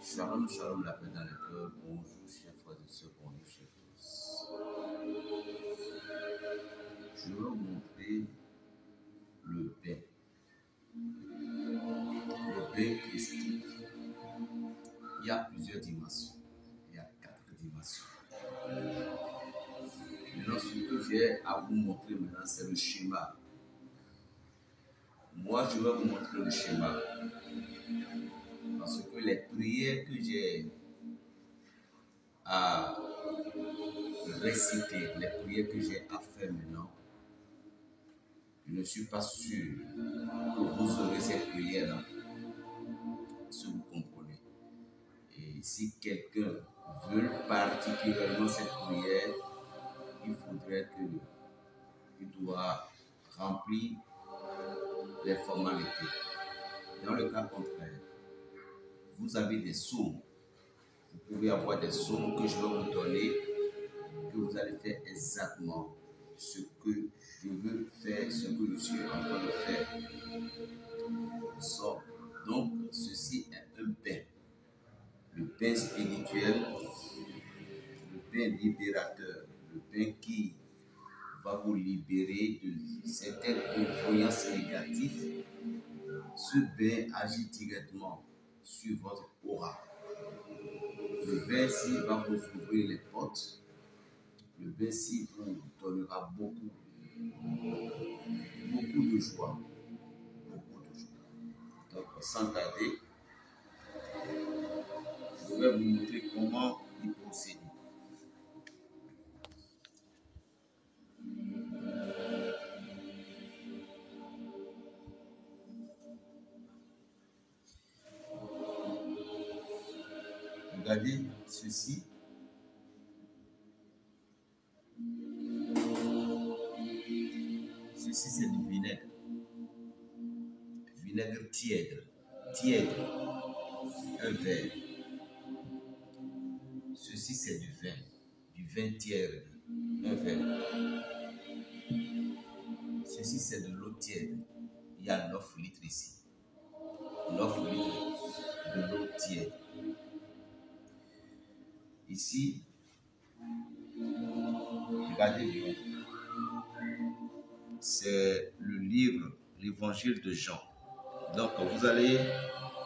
Shalom, shalom, la paix dans le cœur. Bonjour, chers frères et sœurs, bonjour, chers tous. Je vais vous montrer le bain. Le bain christique. Il y a plusieurs dimensions. Il y a 4 dimensions. Maintenant, ce que j'ai à vous montrer maintenant, c'est le schéma. Moi, je vais vous montrer le schéma. Parce que les prières que j'ai à réciter, les prières que j'ai à faire maintenant, je ne suis pas sûr que vous aurez ces prières-là, si vous comprenez. Et si quelqu'un veut particulièrement cette prière, il faudrait qu'il doit remplir les formalités. Dans le cas contraire, vous avez des sommes. Vous pouvez avoir des sommes que je vais vous donner, que vous allez faire exactement ce que je veux faire, ce que je suis en train de faire. Donc, ceci est un bain. Le bain spirituel, le bain libérateur, le bain qui va vous libérer de certaines influences négatives. Ce bain agit directement sur votre aura. Le bain-ci va vous ouvrir les portes. Le bain-ci vous donnera beaucoup de joie. Beaucoup de joie. Donc, sans tarder, je vais vous montrer comment y procéder. Regardez ceci. Ceci, c'est du vinaigre. Vinaigre tiède. Tiède. Un verre. Ceci, c'est du vin. Du vin tiède. Un verre. Ceci, c'est de l'eau tiède. Il y a 9 litres ici. 9 litres de l'eau tiède. Ici, regardez bien. C'est le livre, l'évangile de Jean. Donc, vous allez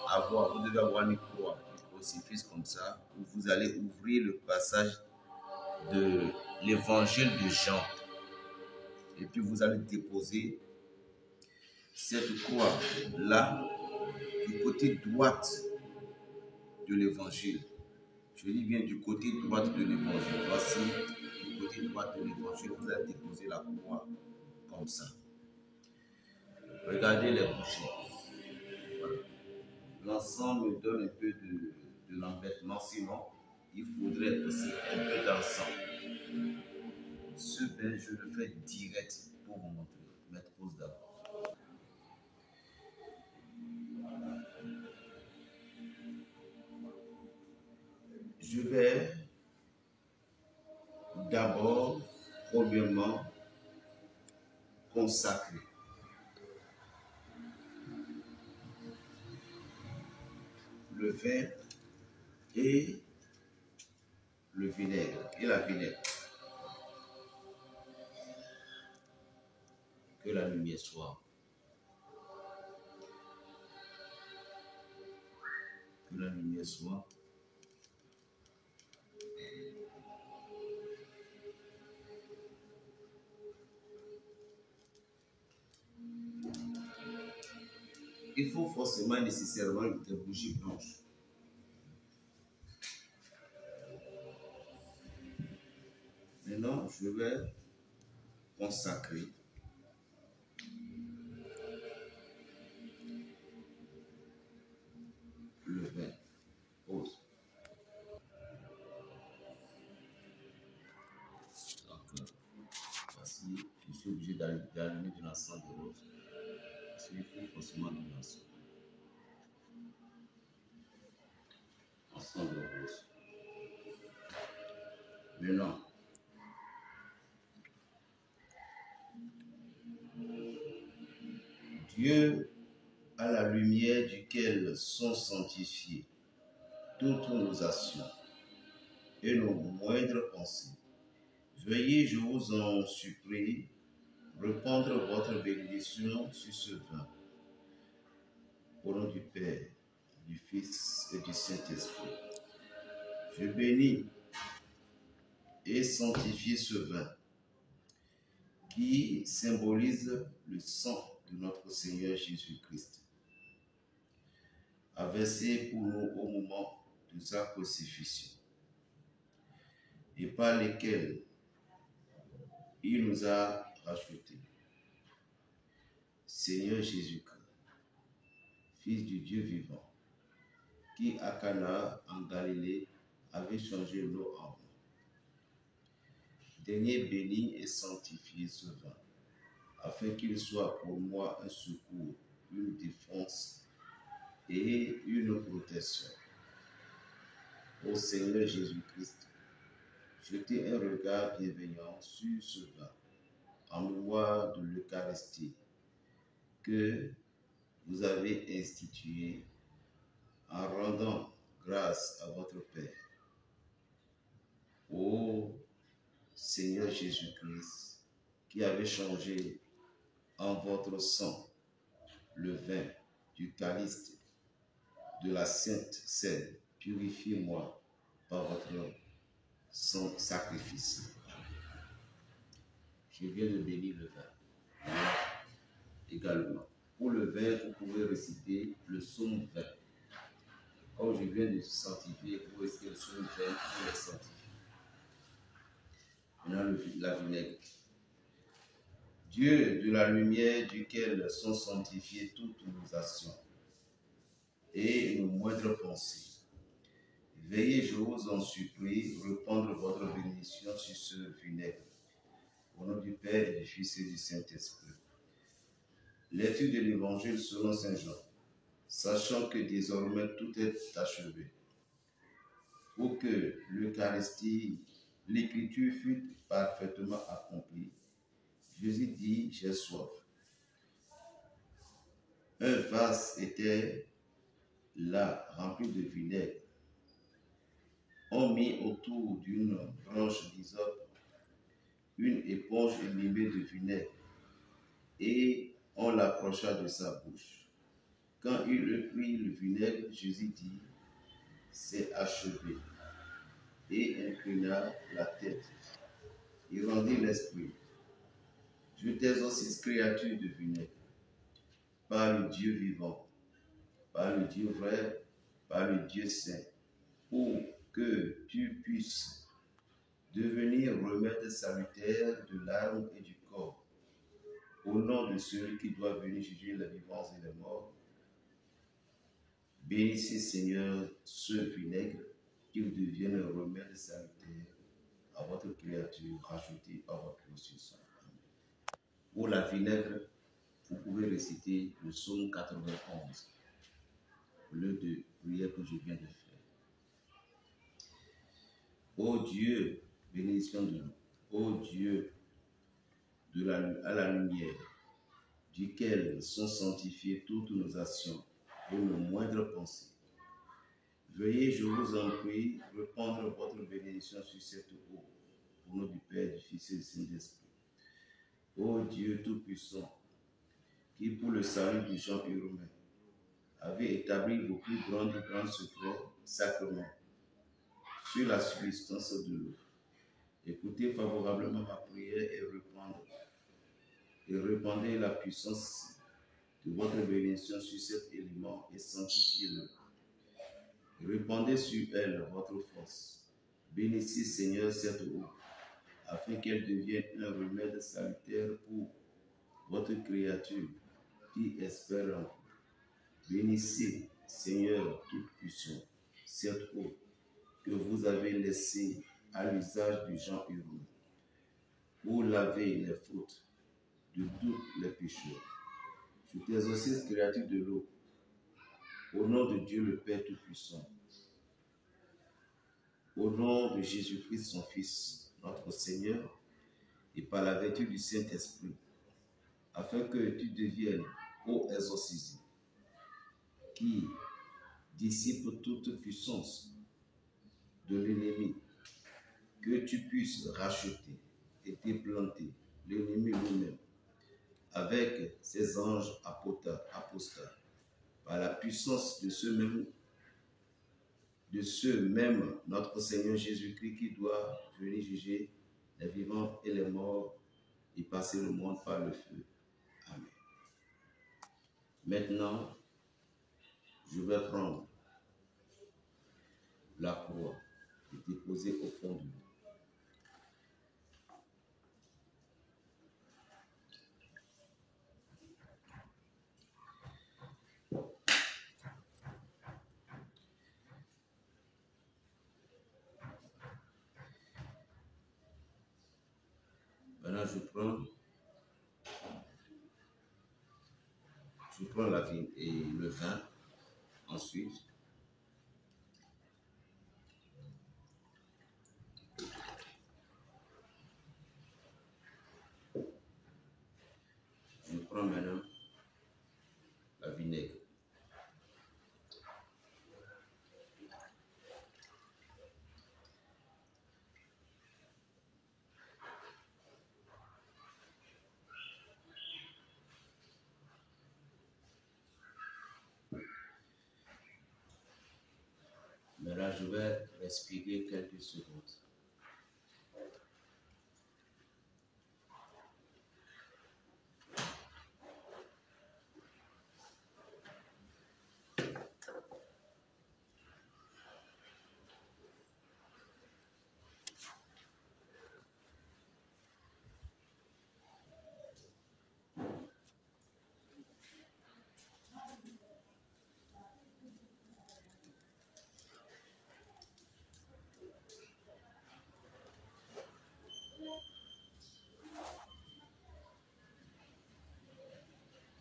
avoir, vous devez avoir une croix, un crucifix comme ça, où vous allez ouvrir le passage de l'évangile de Jean. Et puis, vous allez déposer cette croix-là du côté droit de l'évangile. Je dis bien du côté droit de l'évangile. Voici, du côté droit de l'évangile, vous allez déposer la croix comme ça. Regardez les bouchées. Voilà. L'ensemble me donne un peu de l'embêtement, sinon il faudrait aussi un peu d'encens. Ce bain, je le fais direct pour vous montrer. Mettre pause d'abord. Je vais d'abord, premièrement, consacrer. Le vin et le vinaigre et la vinaigre. Que la lumière soit. Que la lumière soit. Il faut forcément nécessairement des bougies blanches. Maintenant, je vais consacrer le vin. Pause. Donc, voici, je suis obligé d'allumer de l'encens de rose. Parce qu'il faut forcément de l'encens. Encens de rose. Maintenant, Dieu, à la lumière duquel sont sanctifiés toutes nos actions et nos moindres pensées. Veuillez, je vous en supplie, répandre votre bénédiction sur ce vin. Au nom du Père, du Fils et du Saint-Esprit. Je bénis et sanctifie ce vin qui symbolise le sang de notre Seigneur Jésus-Christ, versé pour nous au moment de sa crucifixion, et par lesquels il nous a rachetés. Seigneur Jésus-Christ, Fils du Dieu vivant, qui à Cana en Galilée avait changé l'eau en vin. Daignez bénir et sanctifier ce vin, afin qu'il soit pour moi un secours, une défense et une protection. Ô Seigneur Jésus-Christ, jetez un regard bienveillant sur ce vin, en mémoire de l'Eucharistie que vous avez institué en rendant grâce à votre Père. Ô Seigneur Jésus-Christ, qui avez changé en votre sang le vin du calice de la Sainte Seine, purifiez-moi par votre sacrifice. Je viens de bénir le vin. Également, pour le vin, vous pouvez réciter le psaume 20. Comme je viens de sanctifier, vous récitez le psaume 20 pour les sanctifier. Maintenant, la vinaigre. Dieu de la lumière, duquel sont sanctifiées toutes nos actions et nos moindres pensées. Veillez, je vous en supplie, répandre votre bénédiction sur ce vinaigre. Au nom du Père et du Fils et du Saint-Esprit. Lecture de l'Évangile selon Saint Jean. Sachant que désormais tout est achevé, pour que l'Eucharistie, l'Écriture fût parfaitement accomplie, Jésus dit, j'ai soif. Un vase était là, rempli de vinaigre. On mit autour d'une branche d'hysope une éponge imbibée de vinaigre et on l'approcha de sa bouche. Quand il eut pris le vinaigre, Jésus dit, c'est achevé, et inclina la tête. Il rendit l'esprit. Je t'exorcise, créature de vinaigre, par le Dieu vivant, par le Dieu vrai, par le Dieu saint, pour que tu puisses devenir remède salutaire de l'âme et du corps. Au nom de celui qui doit venir juger les vivants et les morts, bénissez, Seigneur, ce vinaigre, qu'il devienne un remède salutaire à votre créature rachetée par votre sang. Pour la vinaigre, vous pouvez réciter le psaume 91, au lieu de prière que je viens de faire. Ô Dieu, bénédiction de nous, ô Dieu à la lumière, duquel sont sanctifiées toutes nos actions et nos moindres pensées. Veuillez, je vous en prie, répandre votre bénédiction sur cette eau, au nom du Père, du Fils et du Saint-Esprit. Ô Dieu Tout-Puissant, qui pour le salut du genre humain avait établi vos plus grands secrets, sacrements, sur la subsistance de l'eau. Écoutez favorablement ma prière et répandez la puissance de votre bénédiction sur cet élément et sanctifiez-le. Répandez sur elle votre force. Bénissez, Seigneur, cette eau, afin qu'elle devienne un remède salutaire pour votre créature qui espère en vous. Bénissez, Seigneur Tout-Puissant, cette eau que vous avez laissée à l'usage du genre humain, pour laver les fautes de tous les pécheurs. Je t'exorcise, créature de l'eau, au nom de Dieu le Père Tout-Puissant, au nom de Jésus-Christ, son Fils, notre Seigneur, et par la vertu du Saint-Esprit, afin que tu deviennes, ô exorcisé, qui dissipe toute puissance de l'ennemi, que tu puisses racheter et déplanter l'ennemi lui-même avec ses anges apostats, par la puissance de ce même notre Seigneur Jésus-Christ qui doit venir juger les vivants et les morts et passer le monde par le feu. Amen. Maintenant, je vais prendre la croix et déposer au fond de l'eau. Maintenant, je prends la vigne et le vin. Ensuite, je prends maintenant la vinaigre. Maintenant, je vais respirer quelques secondes.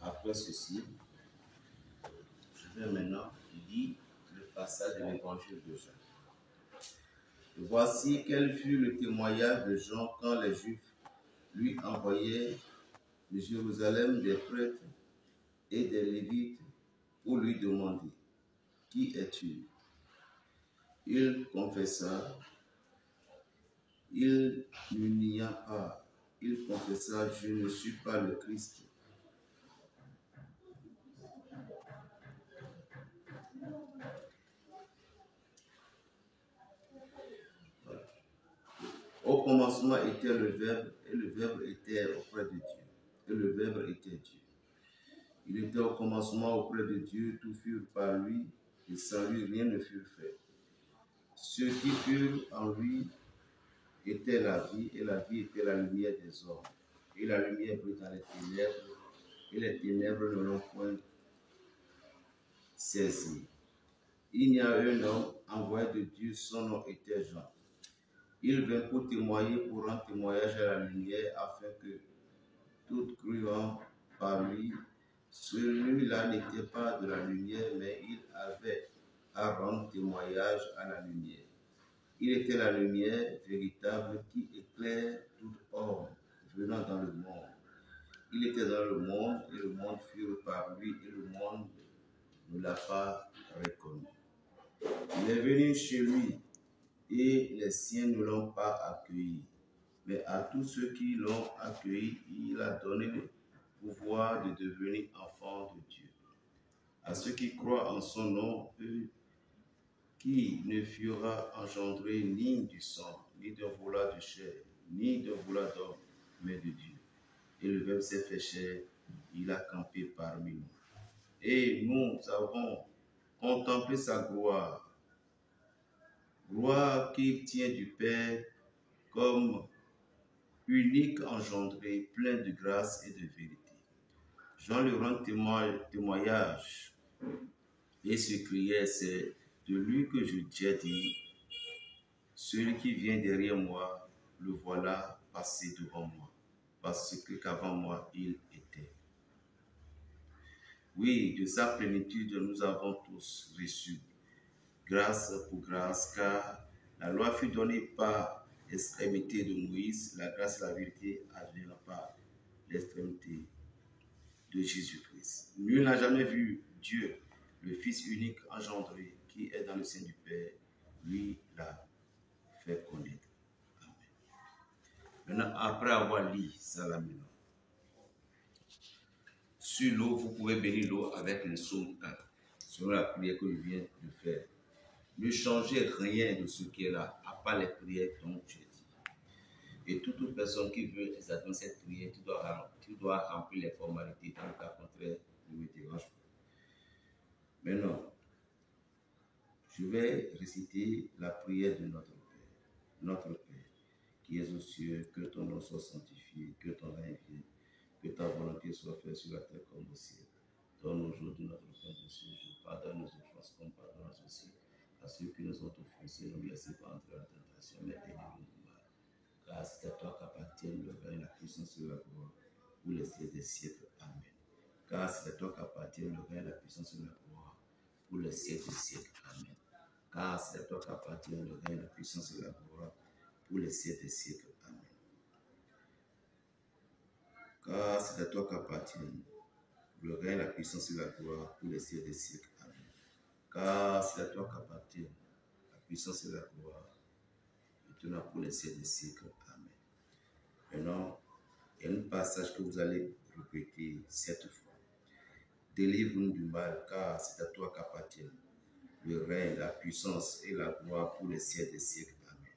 Après ceci, je vais maintenant lire le passage de l'évangile de Jean. Voici quel fut le témoignage de Jean quand les Juifs lui envoyaient de Jérusalem des prêtres et des Lévites pour lui demander « Qui es-tu » Il confessa, il ne nia pas, il confessa « Je ne suis pas le Christ ». Au commencement était le Verbe, et le Verbe était auprès de Dieu, et le Verbe était Dieu. Il était au commencement auprès de Dieu, tout fut par lui, et sans lui rien ne fut fait. Ceux qui furent en lui était la vie, et la vie était la lumière des hommes. Et la lumière brille dans les ténèbres, et les ténèbres ne l'ont point saisi. Il y a un homme envoyé de Dieu, son nom était Jean. Il vint pour témoigner, pour rendre témoignage à la lumière, afin que tout croyant par lui, celui-là n'était pas de la lumière, mais il avait à rendre témoignage à la lumière. Il était la lumière véritable qui éclaire tout homme venant dans le monde. Il était dans le monde, et le monde fut par lui, et le monde ne l'a pas reconnu. Il est venu chez lui, et les siens ne l'ont pas accueilli. Mais à tous ceux qui l'ont accueilli, il a donné le pouvoir de devenir enfants de Dieu. À ceux qui croient en son nom, eux qui ne furent engendrés ni du sang, ni d'un vouloir de chair, ni d'un vouloir d'homme, mais de Dieu. Et le Verbe s'est fait chair, il a campé parmi nous. Et nous avons contemplé sa gloire, gloire qu'il tient du Père comme unique engendré, plein de grâce et de vérité. Jean lui rend témoignage et s'écriait, c'est de lui que j'ai dit, celui qui vient derrière moi, le voilà passer devant moi, parce que qu'avant moi il était. Oui, de sa plénitude nous avons tous reçu, grâce pour grâce, car la loi fut donnée par l'extrémité de Moïse, la grâce et la vérité adviennent par l'extrémité de Jésus-Christ. Nul n'a jamais vu Dieu. le Fils unique engendré, qui est dans le sein du Père, lui l'a fait connaître. Amen. Maintenant, après avoir lu ça là maintenant, sur l'eau, vous pouvez bénir l'eau avec le psaume 4, selon la prière que je viens de faire. Ne changez rien de ce qui est là, à part les prières dont j'ai dit. Et toute personne qui veut exactement cette prière, tu dois remplir les formalités. Dans le cas contraire, ne me dérange pas. Maintenant, je vais réciter la prière de notre Père. Notre Père, qui es aux cieux, que ton nom soit sanctifié, que ton règne vienne, que ta volonté soit faite sur la terre comme au ciel. Donne aujourd'hui notre pain de ce jour. Pardonne nos offenses comme pardonne aussi à ceux qui nous ont offensés. Ne nous laissez pas entrer en tentation, mais délivre-nous du mal. Car c'est à toi qu'appartiennent le règne, la puissance et la gloire pour les siècles des siècles. Amen. Car c'est à toi qu'appartiennent le règne, la puissance et la gloire pour les siècles des siècles. Amen. Car c'est à toi qu'appartiennent le règne, la puissance et la gloire pour les siècles des siècles. Amen. Car c'est à toi qu'appartiennent le règne, la puissance et la gloire pour les siècles des siècles. Amen. Car c'est à toi qu'appartiennent la puissance et la gloire maintenant pour les siècles des siècles. Amen. Maintenant, il y a un passage que vous allez répéter 7 fois. Délivre-nous du mal, car c'est à toi qu'appartiennent le règne, la puissance et la gloire pour les siècles des siècles. Amen.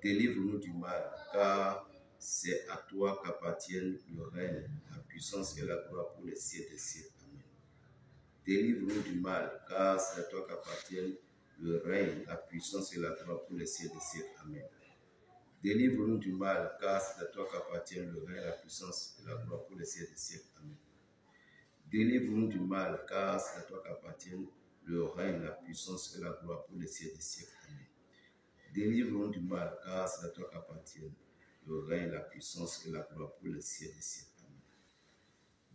Délivre-nous du mal, car c'est à toi qu'appartiennent le règne, la puissance et la gloire pour les siècles des siècles. Amen. Délivre-nous du mal, car c'est à toi qu'appartiennent le règne, la puissance et la gloire pour les siècles des siècles. Amen. Délivre-nous du mal, car c'est à toi qu'appartiennent le règne, la puissance et la gloire pour les siècles des siècles. Amen. Délivre-nous du mal, car c'est à toi qu'appartiennent le règne, la puissance et la gloire pour les siècles des siècles. Amen. Délivre-nous du mal, car c'est à toi qu'appartiennent le règne, la puissance et la gloire pour les siècles des siècles. Amen.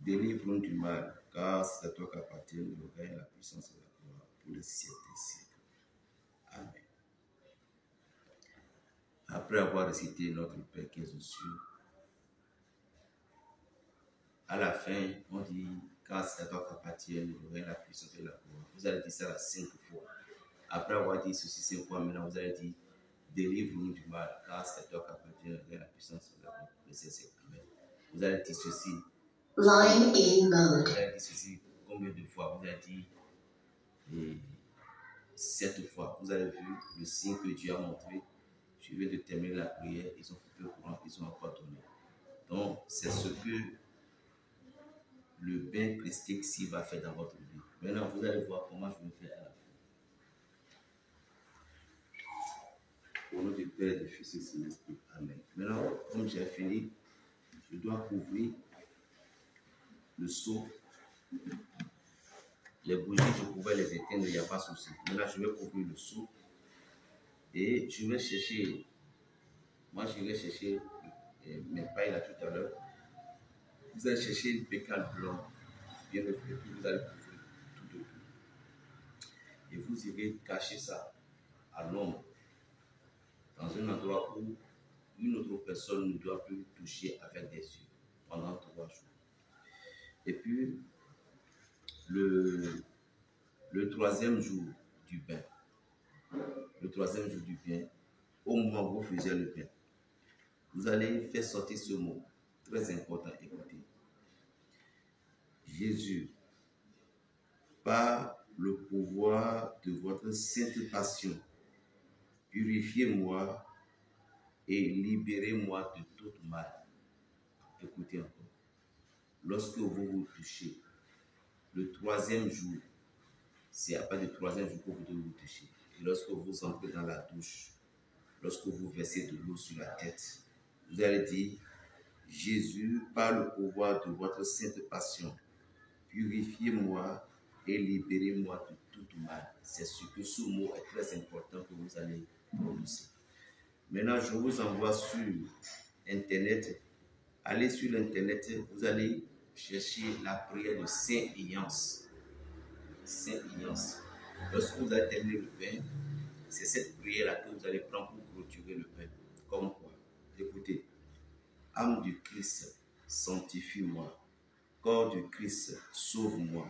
Délivre-nous du mal, car c'est à toi qu'appartiennent le règne, la puissance et la gloire pour les siècles des siècles. Amen. Après avoir récité notre Père qui est aux cieux, à la fin, on dit, car c'est à toi qu'appartiennent le règne, la puissance et la gloire. Vous allez dire ça 5 fois. Après avoir dit ceci 5 fois, maintenant vous allez dire, délivre-nous du mal, car c'est à toi qu'appartient le règne, la puissance et la gloire. Amen. Vous allez dire ceci. Line in mode. Vous allez dire ceci combien de fois? Vous allez dire 7 fois. Vous avez vu le signe que Dieu a montré. Je vais déterminer la prière. Ils ont coupé le courant, ils ont encore donné. Donc, c'est ce que le bain christique va faire dans votre vie. Maintenant, vous allez voir comment je vais faire à la fin. Au nom du Père, du Fils et du Saint-Esprit. Amen. Maintenant, comme j'ai fini, je dois couvrir le seau. Les bougies, je pouvais les éteindre, il n'y a pas de souci. Maintenant, je vais couvrir le seau. Et je vais chercher, moi je vais chercher mes pailles là tout à l'heure. Vous allez chercher une pécale blanc, bien reflétée, vous allez couvrir tout autour. Et vous irez cacher ça à l'ombre, dans un endroit où une autre personne ne doit plus toucher avec des yeux pendant 3 jours. Et puis, le 3e jour du bain, au moment où vous faisiez le bain, vous allez faire sortir ce mot, très important, écoutez. Jésus, par le pouvoir de votre sainte passion, purifiez-moi et libérez-moi de tout mal. Écoutez encore. Lorsque vous vous touchez, le 3e jour, c'est à partir du 3e jour que vous devez vous toucher. Et lorsque vous entrez dans la douche, lorsque vous versez de l'eau sur la tête, vous allez dire, Jésus, par le pouvoir de votre sainte passion, purifiez-moi et libérez-moi de tout mal. C'est ce que ce mot est très important que vous allez prononcer. Maintenant, je vous envoie sur Internet. Allez sur l'Internet, vous allez chercher la prière de Saint Ignace. Saint Ignace. Lorsque vous allez terminer le pain, c'est cette prière-là que vous allez prendre pour clôturer le pain. Comme quoi? Écoutez. Âme du Christ, sanctifie-moi. Corps du Christ, sauve-moi.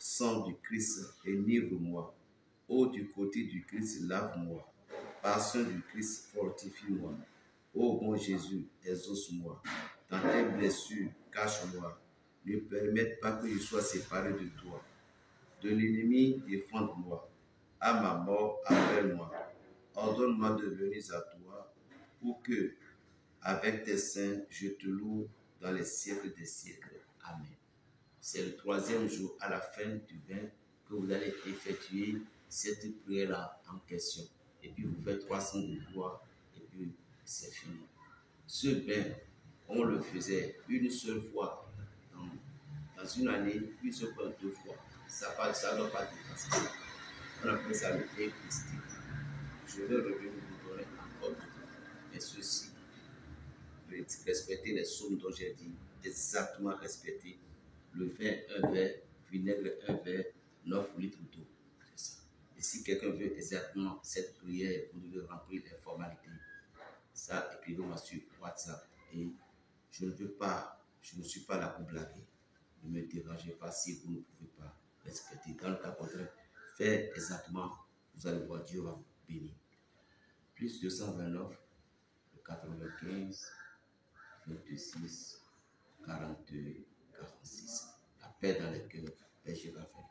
Sang du Christ, enivre-moi. Eau du côté du Christ, lave-moi. Passion du Christ, fortifie-moi. Ô bon Jésus, exauce-moi. Dans tes blessures, cache-moi. Ne permette pas que je sois séparé de toi. De l'ennemi, défende-moi. À ma mort, appelle-moi. Ordonne-moi de venir à toi pour que, avec tes saints, je te loue dans les siècles des siècles. Amen. C'est le troisième jour à la fin du bain que vous allez effectuer cette prière-là en question. Et puis vous faites 300 de gloire et puis c'est fini. Ce bain, on le faisait une seule fois dans une année, une seule fois, 2 fois. Ça ne doit pas dépasser ça. On appelle ça le bain christique. Je vais revenir vous donner encore du temps. Mais ceci, respecter les sommes dont j'ai dit, exactement respecter le vin, un verre, vinaigre, un verre, 9 litres d'eau. C'est ça. Et si quelqu'un veut exactement cette prière, vous devez remplir les formalités. Ça, écrivez-moi sur WhatsApp. Et je ne suis pas là pour blaguer. Ne me dérangez pas si vous ne pouvez pas respecter. Dans le cas contraire, faites exactement, vous allez voir, Dieu va vous bénir. Plus 229, 95, 26, 42, 46. La paix dans le cœur, Père, je vais faire.